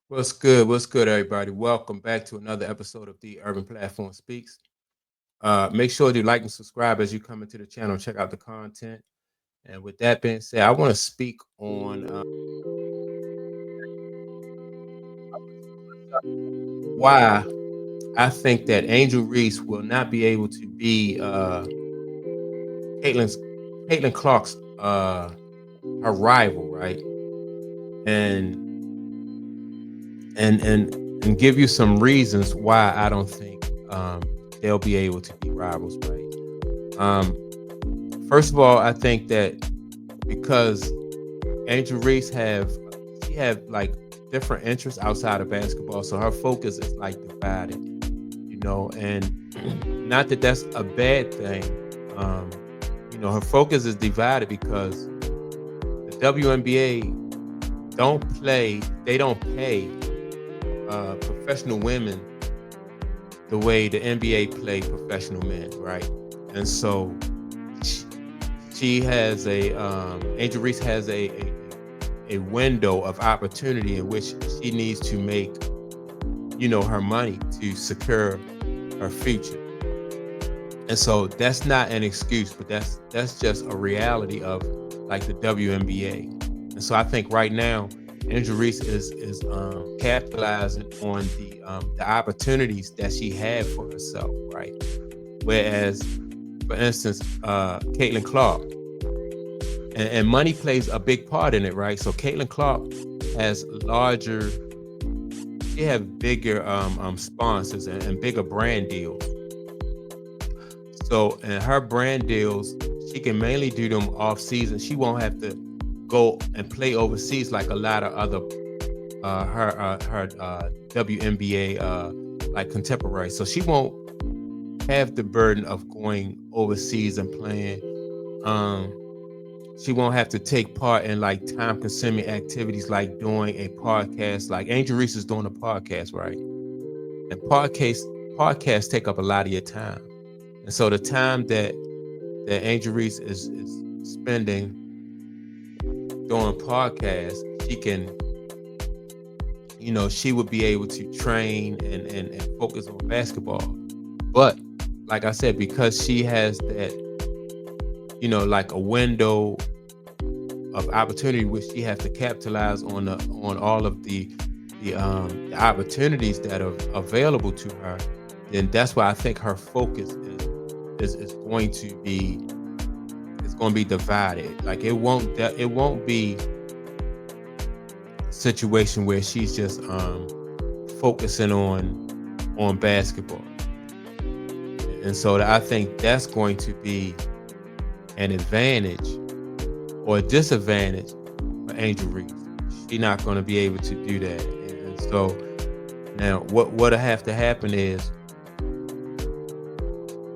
What's good? What's good, everybody? Welcome back to another episode of the Urban Platform Speaks. Make sure to like and subscribe as you come into the channel. Check out the content. And with that being said, I want to speak on why I think that Angel Reese will not be able to be Caitlyn's Caitlyn Clark's her rival, right? And and give you some reasons why I don't think they'll be able to be rivals, right? Um, First of all, I think that because Angel Reese she have like different interests outside of basketball, so her focus is like divided, and not that that's a bad thing. Um, her focus is divided because the WNBA they don't pay professional women the way the NBA play professional men, right? And so she has Angel Reese has a window of opportunity in which she needs to make, her money to secure her future. And so that's not an excuse, but that's just a reality of like the WNBA. And so I think right now, Angel Reese is capitalizing on the opportunities that she had for herself, right? Whereas, for instance, Caitlyn Clark, and money plays a big part in it, right? So Caitlyn Clark has she have bigger sponsors and bigger brand deals. So, and her brand deals, she can mainly do them off season. She won't have to go and play overseas like a lot of other her WNBA like contemporaries. So she won't have the burden of going overseas and playing. She won't have to take part in like time-consuming activities like doing a podcast. Like Angel Reese is doing a podcast, right? And podcasts take up a lot of your time. And so the time that Angel Reese is spending doing podcasts, she would be able to train and focus on basketball. But like I said, because she has that, like a window of opportunity which she has to capitalize on all of the opportunities that are available to her, then that's why I think her focus is going to be divided. Like it won't be a situation where she's just focusing on basketball. And so I think that's going to be an advantage or a disadvantage for Angel Reese. She's not going to be able to do that. And so now what'll have to happen is,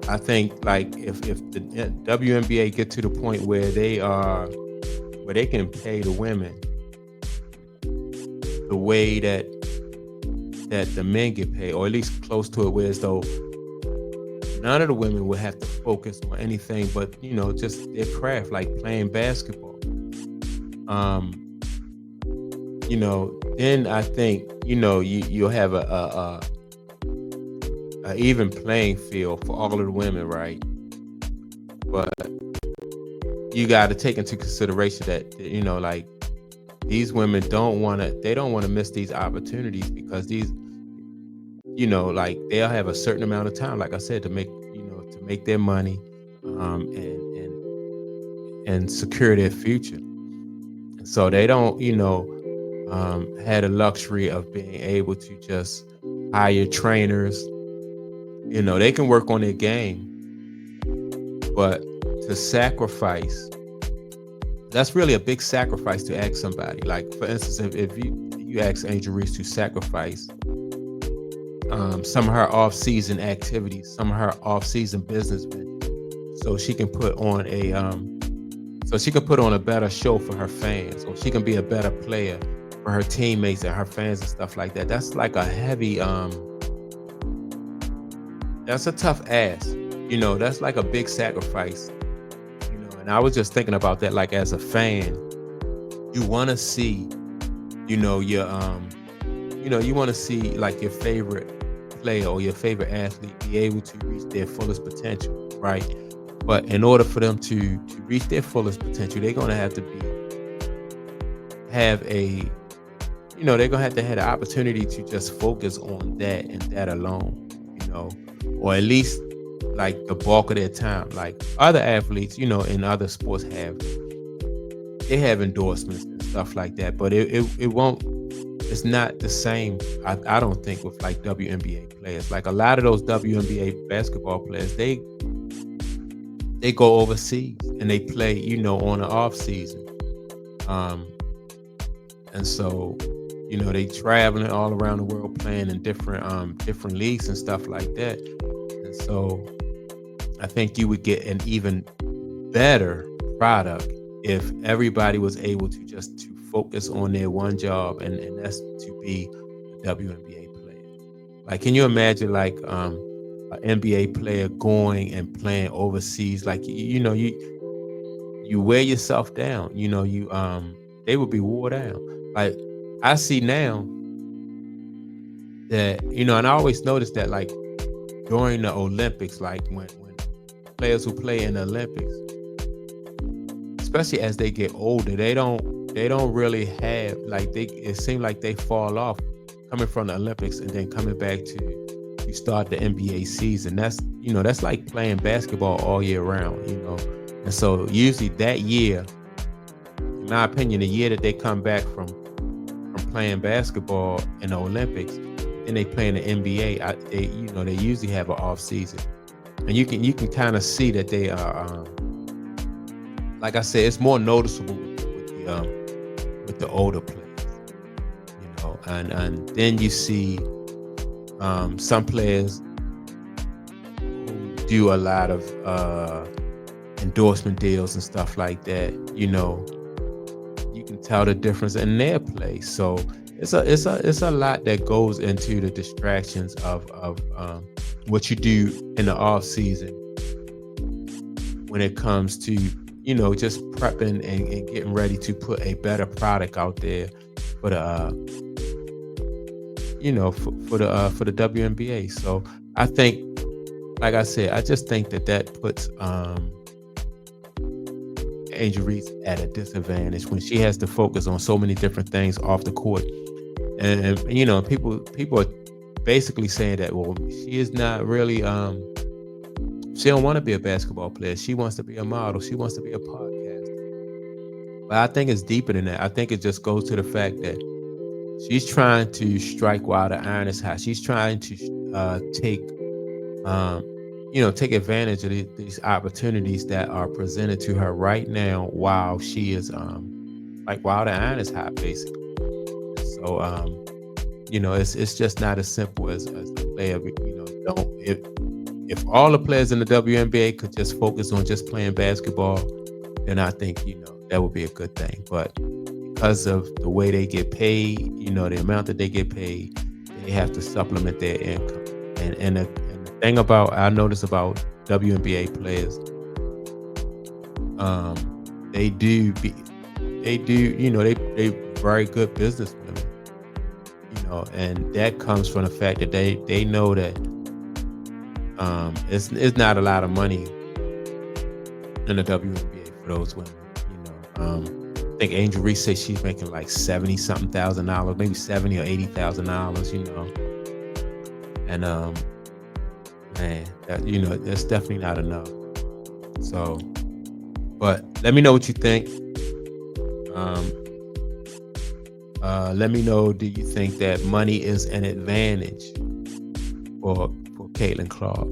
I think like if the WNBA get to the point where they can pay the women the way that the men get paid, or at least close to it, where as though none of the women would have to focus on anything but just their craft, like playing basketball. Then I think you'll have a even playing field for all of the women, right? But you got to take into consideration that like these women don't want to miss these opportunities, because these like they'll have a certain amount of time, like I said, to make their money and secure their future. And so they don't had a luxury of being able to just hire trainers. They can work on their game, but to sacrifice, that's really a big sacrifice to ask somebody. Like, for instance, if you ask Angel Reese to sacrifice some of her off-season activities, some of her off-season business ventures, so she can put on a better show for her fans, or she can be a better player for her teammates and her fans and stuff like that. That's like a heavy that's a tough ask. That's like a big sacrifice. And I was just thinking about that, like as a fan, you want to see, your you want to see like your favorite player or your favorite athlete be able to reach their fullest potential, right? But in order for them to reach their fullest potential, they're gonna have to have a they're gonna have to have the opportunity to just focus on that and that alone, you know, or at least like the bulk of their time. Like other athletes, in other sports they have endorsements and stuff like that, but it won't it's not the same. I don't think with like WNBA players. Like a lot of those WNBA basketball players, they go overseas and they play, on the off season. Um, and so, they traveling all around the world playing in different leagues and stuff like that. And so I think you would get an even better product if everybody was able to just to focus on their one job, and that's to be a WNBA player. Like, can you imagine like an NBA player going and playing overseas? Like, you wear yourself down. They would be wore down. Like, I see now that, and I always notice that like during the Olympics, like when players who play in the Olympics, especially as they get older, they don't really have like it seems like they fall off coming from the Olympics and then coming back to start the NBA season. That's like playing basketball all year round, And so usually that year, in my opinion, the year that they come back from playing basketball in the Olympics and they play in the NBA, they usually have an off season. And you can kind of see that they are like I said, it's more noticeable with the older players, and then you see some players who do a lot of endorsement deals and stuff like that. You can tell the difference in their play. So it's a lot that goes into the distractions of what you do in the off season when it comes to just prepping and getting ready to put a better product out there for the for the WNBA. So I think, like I said, I just think that puts Angel Reese at a disadvantage when she has to focus on so many different things off the court. And people are basically saying that, well, she is not really she don't want to be a basketball player. She wants to be a model. She wants to be a podcaster. But I think it's deeper than that. I think it just goes to the fact that she's trying to strike while the iron is hot. She's trying to take advantage of these opportunities that are presented to her right now while she is like while the iron is hot, basically. So it's just not as simple as the player. Don't if all the players in the WNBA could just focus on just playing basketball, then I think, that would be a good thing. But because of the way they get paid, the amount that they get paid, they have to supplement their income. And the thing I notice about WNBA players, they very good businessmen, and that comes from the fact that they know that it's not a lot of money in the WNBA for those women. I think Angel Reese says she's making like $70-something thousand, maybe $70,000 or $80,000. And man, that's definitely not enough. So, but let me know what you think. Let me know, do you think that money is an advantage for Caitlin Clark?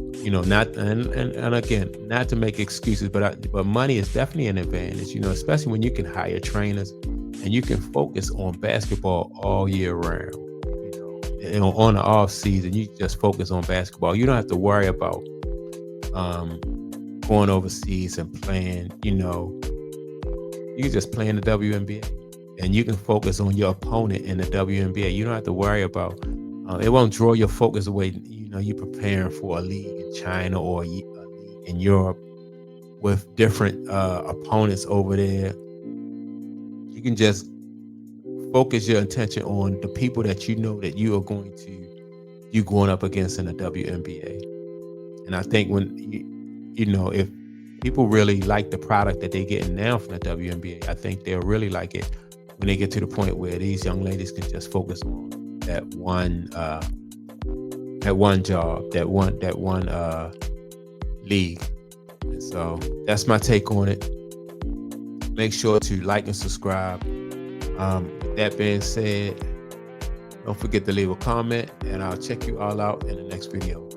Not and again, not to make excuses, but money is definitely an advantage. Especially when you can hire trainers and you can focus on basketball all year round. On the off season, you just focus on basketball. You don't have to worry about going overseas and playing. You can just play in the WNBA, and you can focus on your opponent in the WNBA. You don't have to worry about. It won't draw your focus away. You preparing for a league in China or a league in Europe with different opponents over there. You can just focus your attention on the people that you know that you going up against in the WNBA. And I think when if people really like the product that they getting now from the WNBA, I think they'll really like it when they get to the point where these young ladies can just focus on that one job, that one league. And so that's my take on it. Make sure to like and subscribe. With that being said, don't forget to leave a comment, and I'll check you all out in the next video.